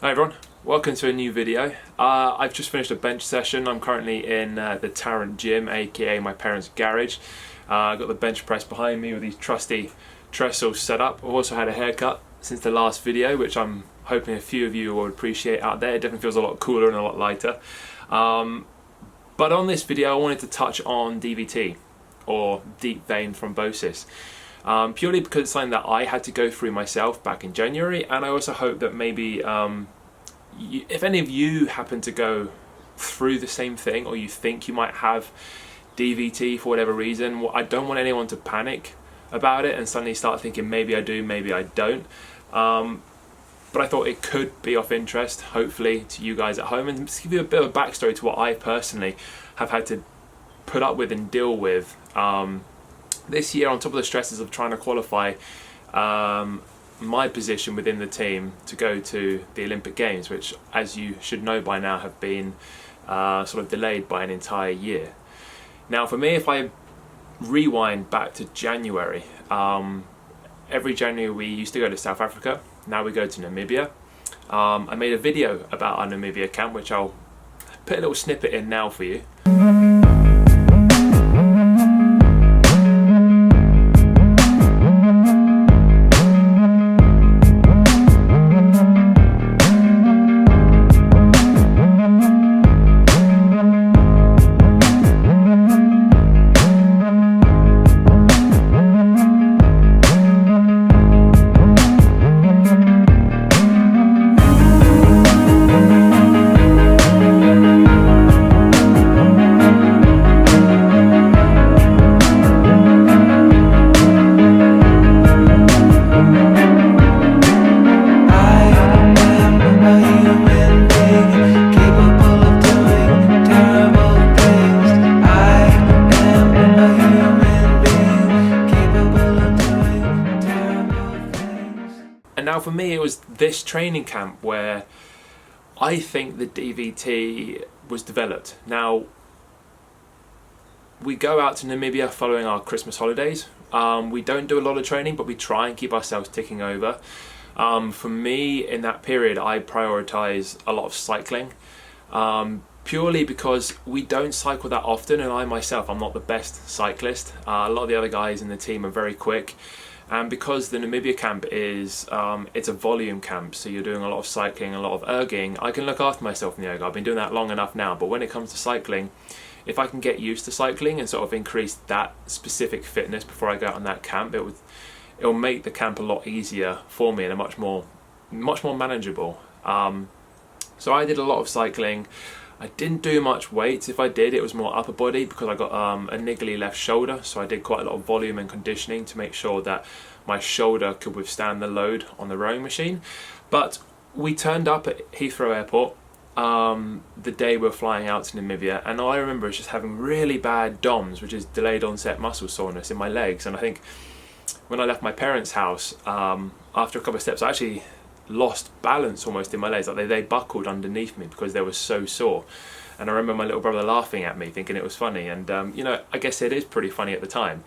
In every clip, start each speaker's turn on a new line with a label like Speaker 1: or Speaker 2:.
Speaker 1: Hi everyone, welcome to a new video. I've just finished a bench session. I'm currently in the Tarrant gym, aka my parents' garage. I've got the bench press behind me with these trusty trestles set up. I've also had a haircut since the last video, which I'm hoping a few of you will appreciate out there. It definitely feels a lot cooler and a lot lighter. But on this video I wanted to touch on DVT, or deep vein thrombosis. Purely because it's something that I had to go through myself back in January, and I also hope that maybe if any of you happen to go through the same thing, or you think you might have DVT for whatever reason, I don't want anyone to panic about it and suddenly start thinking maybe I do, maybe I don't. But I thought it could be of interest, hopefully, to you guys at home, and just give you a bit of a backstory to what I personally have had to put up with and deal with this year, on top of the stresses of trying to qualify my position within the team to go to the Olympic Games, which, as you should know by now, have been sort of delayed by an entire year. Now for me, if I rewind back to January, every January we used to go to South Africa. Now we go to Namibia. I made a video about our Namibia camp, which I'll put a little snippet in now for you. And now for me, it was this training camp where I think the DVT was developed. Now, we go out to Namibia following our Christmas holidays. We don't do a lot of training, but we try and keep ourselves ticking over. For me, in that period, I prioritise a lot of cycling, purely because we don't cycle that often, and I myself, I'm not the best cyclist. A lot of the other guys in the team are very quick. And because the Namibia camp is, it's a volume camp, so you're doing a lot of cycling, a lot of erging, I can look after myself in the erg. I've been doing that long enough now, but when it comes to cycling, if I can get used to cycling and sort of increase that specific fitness before I go out on that camp, it'll make the camp a lot easier for me and a much more manageable. So I did a lot of cycling. I didn't do much weights. If I did, it was more upper body because I got a niggly left shoulder, so I did quite a lot of volume and conditioning to make sure that my shoulder could withstand the load on the rowing machine. But we turned up at Heathrow Airport the day we were flying out to Namibia, and all I remember is just having really bad DOMS, which is delayed onset muscle soreness, in my legs. And I think when I left my parents' house, after a couple of steps, I actually lost balance almost in my legs. Like they buckled underneath me because they were so sore. And I remember my little brother laughing at me, thinking it was funny. And you know, I guess it is pretty funny at the time.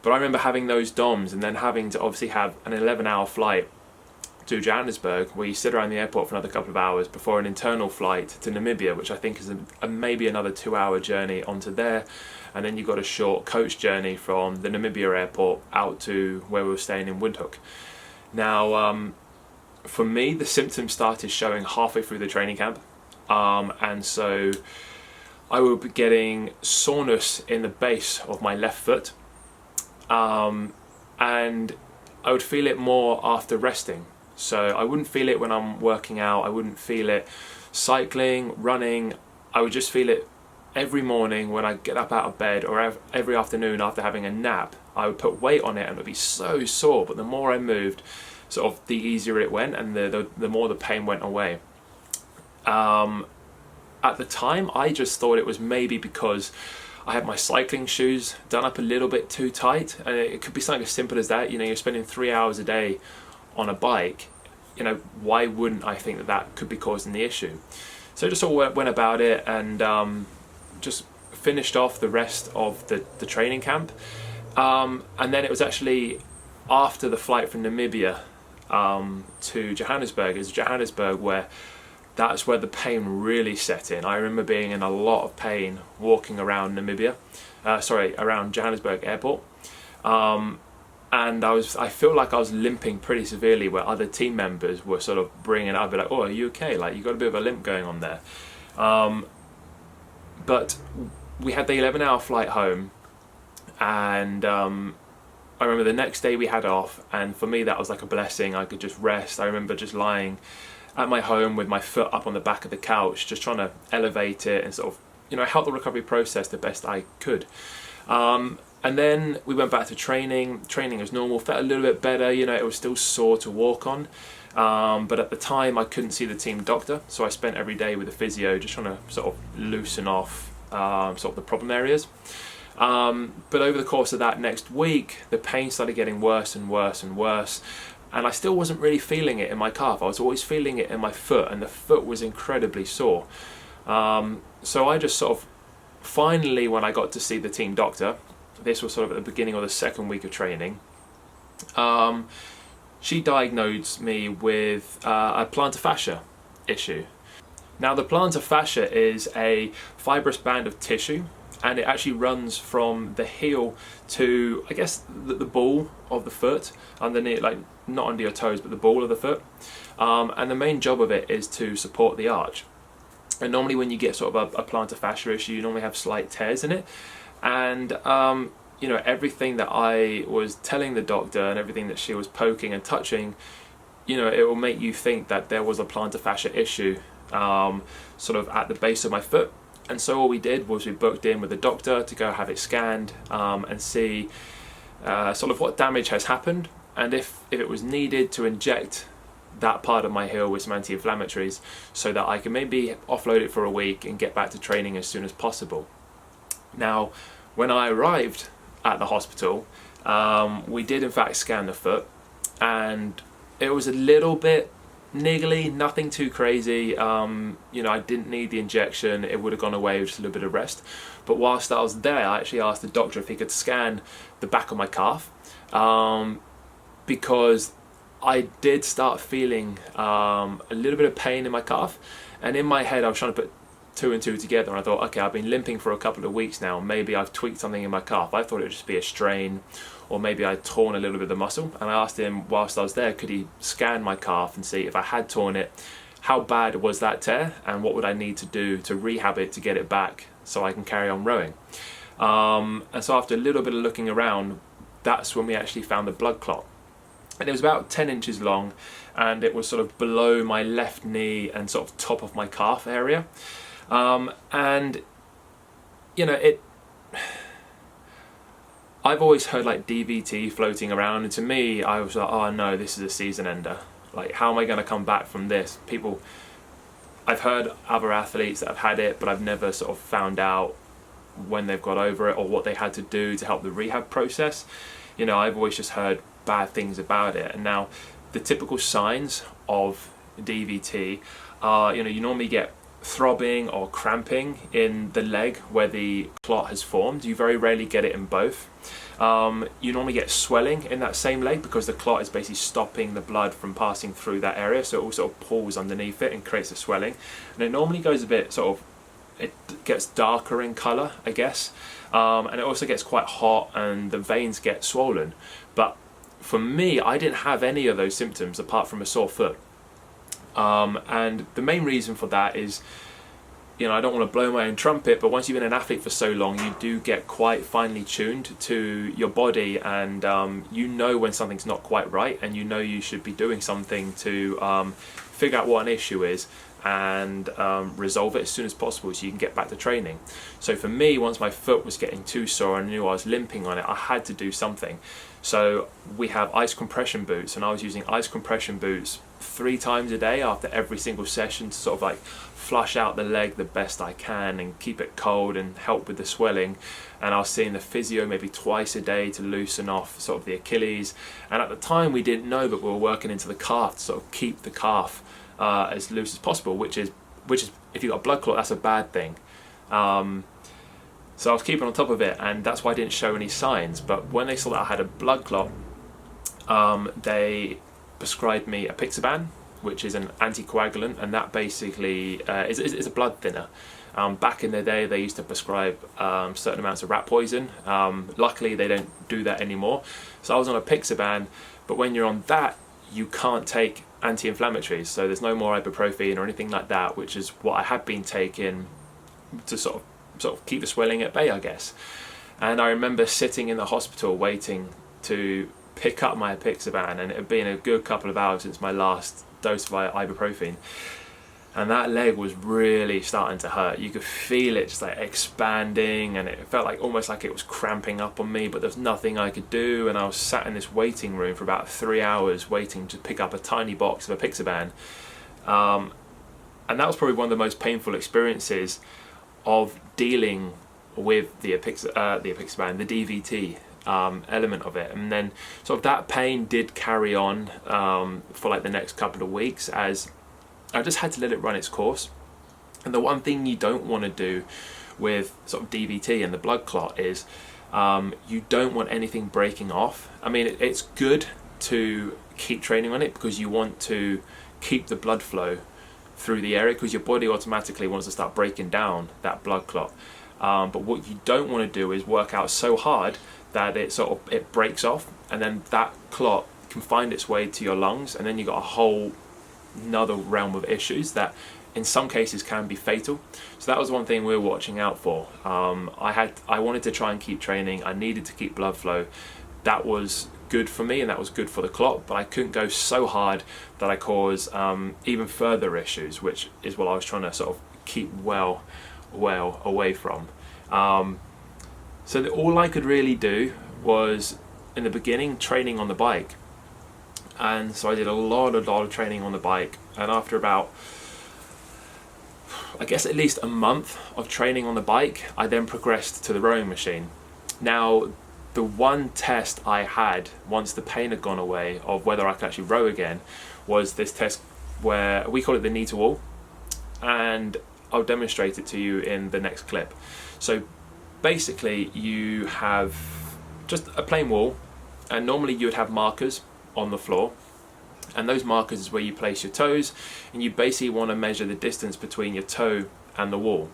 Speaker 1: But I remember having those DOMs and then having to obviously have an 11-hour flight to Johannesburg, where you sit around the airport for another couple of hours before an internal flight to Namibia, which I think is maybe another 2-hour journey onto there. And then you've got a short coach journey from the Namibia airport out to where we were staying in Windhoek. Now, for me, the symptoms started showing halfway through the training camp, and so I would be getting soreness in the base of my left foot, and I would feel it more after resting. So I wouldn't feel it when I'm working out, I wouldn't feel it cycling, running. I would just feel it every morning when I get up out of bed, or every afternoon after having a nap. I would put weight on it and it would be so sore, but the more I moved, sort of the easier it went, and the more the pain went away. At the time, I just thought it was maybe because I had my cycling shoes done up a little bit too tight, and it could be something as simple as that. You know, you're spending 3 hours a day on a bike. You know, why wouldn't I think that that could be causing the issue? So I just sort of went about it and just finished off the rest of the training camp. And then it was actually after the flight from Namibia to Johannesburg. It's Johannesburg where that's where the pain really set in. I remember being in a lot of pain walking around around Johannesburg Airport. And I feel like I was limping pretty severely, where other team members were sort of bringing it up, like, "Oh, are you okay? Like, you got a bit of a limp going on there." But we had the 11-hour flight home, and I remember the next day we had off, and for me that was like a blessing. I could just rest. I remember just lying at my home with my foot up on the back of the couch, just trying to elevate it and sort of, help the recovery process the best I could. And then we went back to training as normal, felt a little bit better, it was still sore to walk on. But at the time I couldn't see the team doctor, so I spent every day with the physio just trying to sort of loosen off sort of the problem areas. But over the course of that next week, the pain started getting worse and worse and worse, and I still wasn't really feeling it in my calf. I was always feeling it in my foot, and the foot was incredibly sore. So I just sort of, finally, when I got to see the team doctor, this was sort of at the beginning of the second week of training, she diagnosed me with a plantar fascia issue. Now, the plantar fascia is a fibrous band of tissue, and it actually runs from the heel to, I guess, the ball of the foot, underneath, like not under your toes, but the ball of the foot. And the main job of it is to support the arch. And normally when you get sort of a plantar fascia issue, you normally have slight tears in it. And everything that I was telling the doctor and everything that she was poking and touching, it will make you think that there was a plantar fascia issue sort of at the base of my foot. And so all we did was we booked in with the doctor to go have it scanned and see sort of what damage has happened, and if it was needed to inject that part of my heel with some anti-inflammatories so that I can maybe offload it for a week and get back to training as soon as possible. Now, when I arrived at the hospital, we did in fact scan the foot, and it was a little bit niggly, nothing too crazy. I didn't need the injection, it would have gone away with just a little bit of rest. But whilst I was there, I actually asked the doctor if he could scan the back of my calf, because I did start feeling a little bit of pain in my calf, and in my head I was trying to put two and two together, and I thought, okay, I've been limping for a couple of weeks now, maybe I've tweaked something in my calf. I thought it would just be a strain, or maybe I'd torn a little bit of the muscle. And I asked him whilst I was there, could he scan my calf and see if I had torn it, how bad was that tear, and what would I need to do to rehab it to get it back so I can carry on rowing. And so after a little bit of looking around, that's when we actually found the blood clot. And it was about 10 inches long, and it was sort of below my left knee and sort of top of my calf area. I've always heard like DVT floating around, and to me I was like, oh no, this is a season ender. Like, how am I going to come back from this? I've heard other athletes that have had it, but I've never sort of found out when they've got over it or what they had to do to help the rehab process. I've always just heard bad things about it. And now the typical signs of DVT are, you normally get throbbing or cramping in the leg where the clot has formed. You very rarely get it in both. You normally get swelling in that same leg because the clot is basically stopping the blood from passing through that area, so it all sort of pulls underneath it and creates a swelling. And it normally goes a bit it gets darker in colour, I guess, and it also gets quite hot and the veins get swollen. But for me, I didn't have any of those symptoms apart from a sore foot. And the main reason for that is, I don't want to blow my own trumpet, but once you've been an athlete for so long, you do get quite finely tuned to your body, and when something's not quite right, and you should be doing something to figure out what an issue is and resolve it as soon as possible so you can get back to training. So for me, once my foot was getting too sore and I knew I was limping on it, I had to do something. So we have ice compression boots, and I was using ice compression boots 3 times a day after every single session to sort of like flush out the leg the best I can and keep it cold and help with the swelling. And I was seeing the physio maybe twice a day to loosen off sort of the Achilles. And at the time we didn't know, but we were working into the calf to sort of keep the calf as loose as possible, which is if you've got a blood clot, that's a bad thing. So I was keeping on top of it, and that's why I didn't show any signs. But when they saw that I had a blood clot, they prescribed me apixaban, which is an anticoagulant, and that basically is a blood thinner. Back in the day, they used to prescribe certain amounts of rat poison. Luckily, they don't do that anymore. So I was on apixaban, but when you're on that, you can't take anti-inflammatories. So there's no more ibuprofen or anything like that, which is what I had been taking to sort of keep the swelling at bay, I guess. And I remember sitting in the hospital waiting to pick up my apixaban, and it had been a good couple of hours since my last dose of ibuprofen. And that leg was really starting to hurt. You could feel it just like expanding, and it felt like almost like it was cramping up on me, but there's nothing I could do. And I was sat in this waiting room for about 3 hours waiting to pick up a tiny box of apixaban. And that was probably one of the most painful experiences of dealing with the apixaban, the DVT element of it. And then sort of that pain did carry on for like the next couple of weeks, as I just had to let it run its course. And the one thing you don't want to do with sort of DVT and the blood clot is you don't want anything breaking off. I mean, it's good to keep training on it because you want to keep the blood flow through the area, because your body automatically wants to start breaking down that blood clot. But what you don't want to do is work out so hard that it breaks off, and then that clot can find its way to your lungs, and then you got a whole another realm of issues that in some cases can be fatal. So that was one thing we were watching out for. I wanted to try and keep training. I needed to keep blood flow. That was good for me, and that was good for the clot, but I couldn't go so hard that I cause even further issues, which is what I was trying to sort of keep well away from. So all I could really do was, in the beginning, training on the bike. And so I did a lot of training on the bike, and after about, I guess, at least a month of training on the bike, I then progressed to the rowing machine. Now, the one test I had once the pain had gone away of whether I could actually row again was this test where we call it the knee to wall, and I'll demonstrate it to you in the next clip. So basically you have just a plain wall, and normally you would have markers on the floor, and those markers is where you place your toes, and you basically want to measure the distance between your toe and the wall,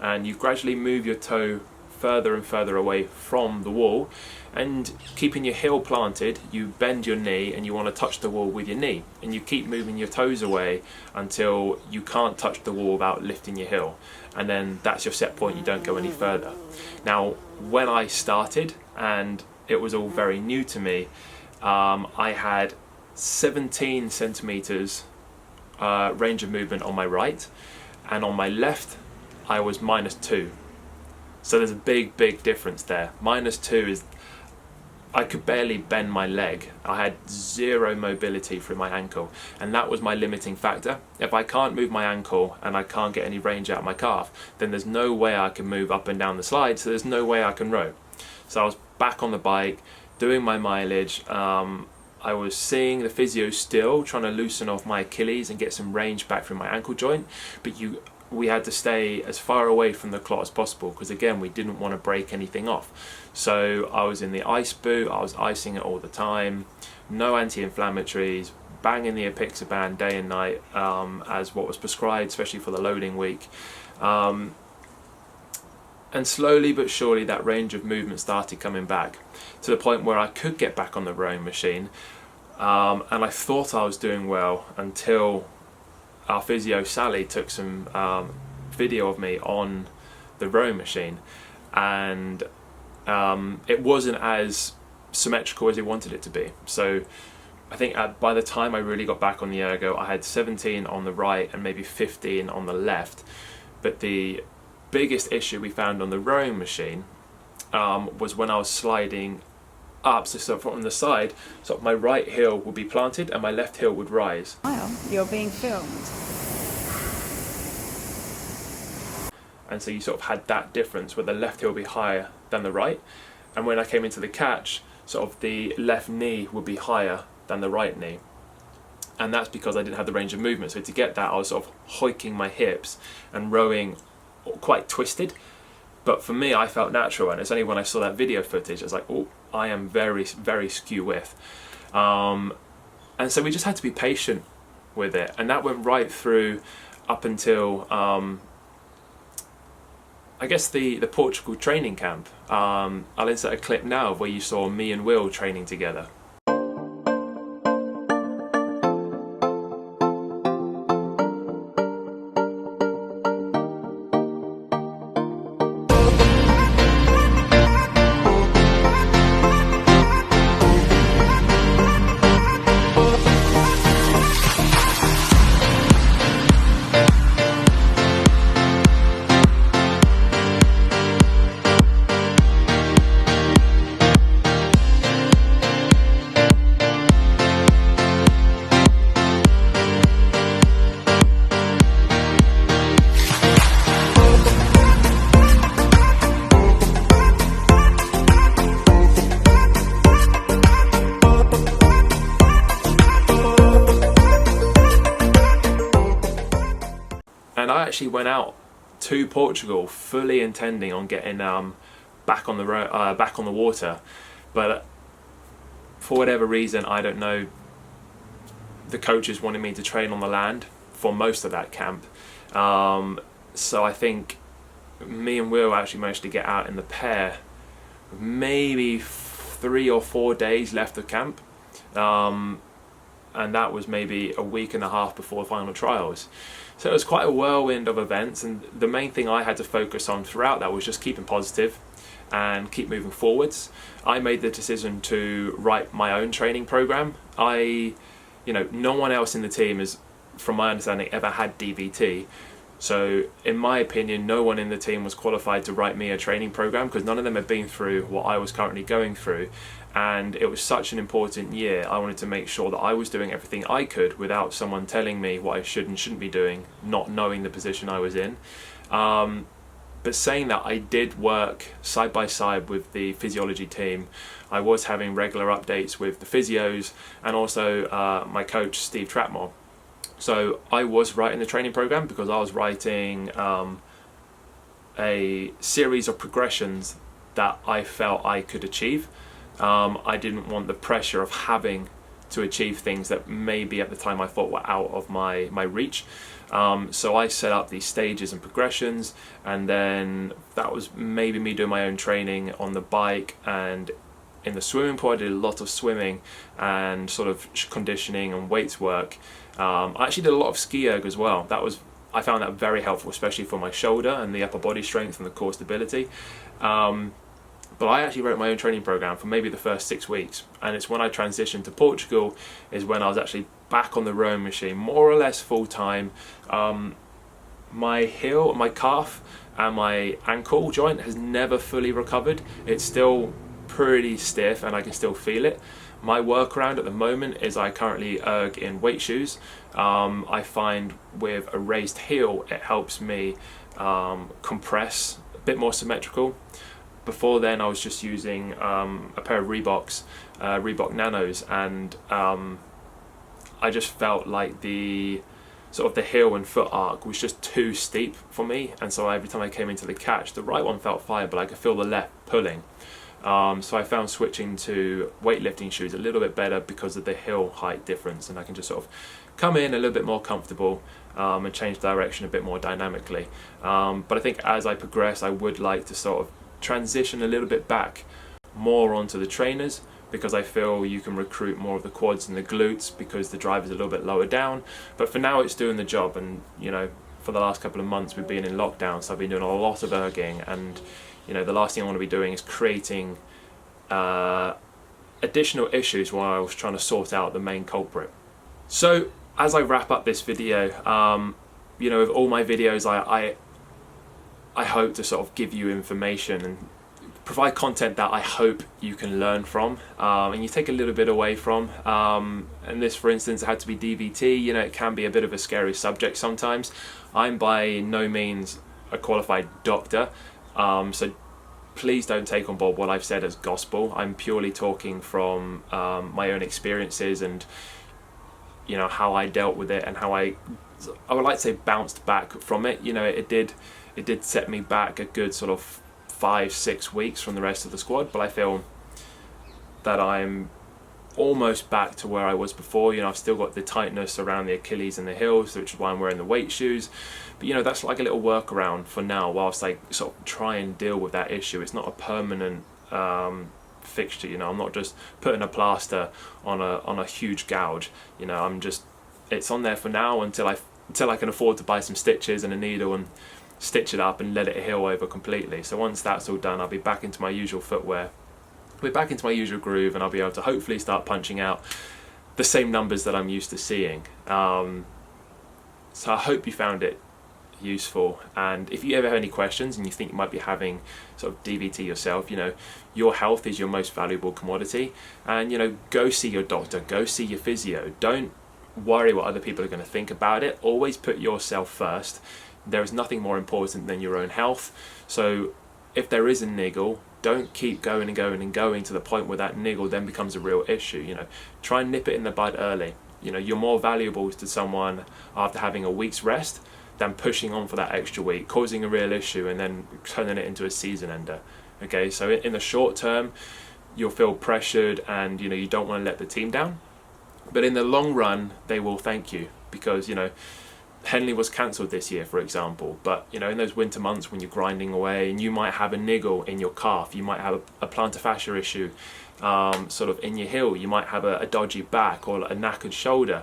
Speaker 1: and you gradually move your toe further and further away from the wall, and keeping your heel planted, you bend your knee and you want to touch the wall with your knee, and you keep moving your toes away until you can't touch the wall without lifting your heel, and then that's your set point. You don't go any further. Now, when I started and it was all very new to me, I had 17 centimeters range of movement on my right, and on my left I was -2. So there's a big difference there. -2 is I could barely bend my leg. I had zero mobility through my ankle, and that was my limiting factor. If I can't move my ankle and I can't get any range out of my calf, then there's no way I can move up and down the slide, so there's no way I can row. So I was back on the bike, doing my mileage. I was seeing the physio still, trying to loosen off my Achilles and get some range back from my ankle joint, but we had to stay as far away from the clot as possible, because again, we didn't want to break anything off. So I was in the ice boot, I was icing it all the time, no anti-inflammatories, banging the apixaban day and night as what was prescribed, especially for the loading week. And slowly but surely that range of movement started coming back, to the point where I could get back on the rowing machine, and I thought I was doing well until our physio Sally took some video of me on the rowing machine, and it wasn't as symmetrical as he wanted it to be. So I think by the time I really got back on the ergo, I had 17 on the right and maybe 15 on the left. But the biggest issue we found on the rowing machine was when I was sliding up, so from the side, so my right heel would be planted and my left heel would rise.
Speaker 2: You're being filmed.
Speaker 1: And so you sort of had that difference where the left heel would be higher than the right, and when I came into the catch, sort of the left knee would be higher than the right knee. And that's because I didn't have the range of movement. So to get that, I was sort of hoiking my hips and rowing quite twisted. But for me, I felt natural, and it's only when I saw that video footage, I was like, oh, I am very, very skew width. And And so we just had to be patient with it, and that went right through up until I guess the Portugal training camp. I'll insert a clip now of where you saw me and Will training together. And I actually went out to Portugal fully intending on getting back on the water, but for whatever reason, I don't know, the coaches wanted me to train on the land for most of that camp. So I think me and Will actually managed to get out in the pair maybe 3 or 4 days left of camp, and that was maybe a week and a half before the final trials. So it was quite a whirlwind of events, and the main thing I had to focus on throughout that was just keeping positive and keep moving forwards. I made the decision to write my own training program. No one else in the team has, from my understanding, ever had DVT. So in my opinion, no one in the team was qualified to write me a training program, because none of them had been through what I was currently going through. And it was such an important year. I wanted to make sure that I was doing everything I could without someone telling me what I should and shouldn't be doing, not knowing the position I was in. But saying that, I did work side by side with the physiology team. I was having regular updates with the physios and also my coach, Steve Trapmore. So I was writing the training program because I was writing a series of progressions that I felt I could achieve. I didn't want the pressure of having to achieve things that maybe at the time I thought were out of my reach. So I set up these stages and progressions, and then that was maybe me doing my own training on the bike, and in the swimming pool I did a lot of swimming and sort of conditioning and weights work. I actually did a lot of ski erg as well. I found that very helpful, especially for my shoulder and the upper body strength and the core stability. But I actually wrote my own training program for maybe the first 6 weeks, and it's when I transitioned to Portugal is when I was actually back on the rowing machine more or less full time. My heel, my calf and my ankle joint has never fully recovered. It's still pretty stiff and I can still feel it. My workaround at the moment is I currently erg in weight shoes. I find with a raised heel it helps me compress, a bit more symmetrical. Before then I was just using a pair of Reebok Nanos, and I just felt like the heel and foot arc was just too steep for me, and so every time I came into the catch, the right one felt fine, but I could feel the left pulling. So I found switching to weightlifting shoes a little bit better because of the heel height difference, and I can just sort of come in a little bit more comfortable and change direction a bit more dynamically. But I think as I progress, I would like to sort of transition a little bit back more onto the trainers, because I feel you can recruit more of the quads and the glutes because the drive is a little bit lower down. But for now it's doing the job, and for the last couple of months we've been in lockdown, so I've been doing a lot of erging, and the last thing I want to be doing is creating additional issues while I was trying to sort out the main culprit. So as I wrap up this video, with all my videos I hope to sort of give you information and provide content that I hope you can learn from, and you take a little bit away from. And this, for instance, had to be DVT. It can be a bit of a scary subject sometimes. I'm by no means a qualified doctor, so please don't take on board what I've said as gospel. I'm purely talking from my own experiences and how I dealt with it and how I would like to say bounced back from it. It did set me back a good sort of 5-6 weeks from the rest of the squad, but I feel that I'm almost back to where I was before. You know, I've still got the tightness around the Achilles and the heels, which is why I'm wearing the weight shoes. But you know, that's like a little workaround for now, whilst I sort of try and deal with that issue. It's not a permanent fixture. You know, I'm not just putting a plaster on a huge gouge. You know, it's on there for now until I can afford to buy some stitches and a needle and stitch it up and let it heal over completely. So once that's all done, I'll be back into my usual footwear. We're back into my usual groove, and I'll be able to hopefully start punching out the same numbers that I'm used to seeing. So I hope you found it useful, and if you ever have any questions and you think you might be having sort of DVT yourself, you know, your health is your most valuable commodity, and you know, go see your doctor, go see your physio. Don't worry what other people are going to think about it. Always put yourself first. There is nothing more important than your own health. So if there is a niggle, don't keep going and going and going to the point where that niggle then becomes a real issue. You know, try and nip it in the bud early. You know, you're more valuable to someone after having a week's rest than pushing on for that extra week, causing a real issue and then turning it into a season ender. Okay, so in the short term, you'll feel pressured and you know, you don't want to let the team down. But in the long run, they will thank you, because you know, Henley was cancelled this year, for example, but you know, in those winter months when you're grinding away and you might have a niggle in your calf, you might have a plantar fascia issue sort of in your heel, you might have a dodgy back or a knackered shoulder.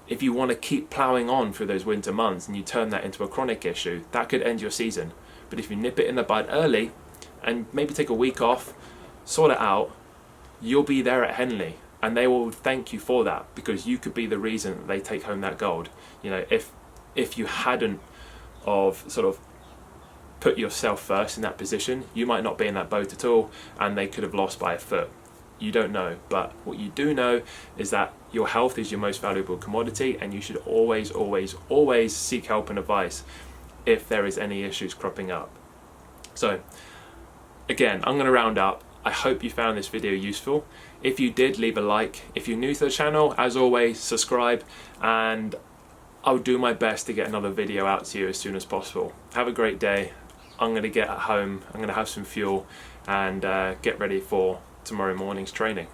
Speaker 1: If you want to keep ploughing on through those winter months and you turn that into a chronic issue, that could end your season. But if you nip it in the bud early and maybe take a week off, sort it out, you'll be there at Henley and they will thank you for that, because you could be the reason that they take home that gold. You know, if you hadn't of sort of put yourself first in that position, you might not be in that boat at all and they could have lost by a foot. You don't know, but what you do know is that your health is your most valuable commodity, and you should always, always, always seek help and advice if there is any issues cropping up. So again, I'm going to round up. I hope you found this video useful. If you did, leave a like. If you're new to the channel, as always, subscribe, and I'll do my best to get another video out to you as soon as possible. Have a great day. I'm going to get at home, I'm going to have some fuel and get ready for tomorrow morning's training.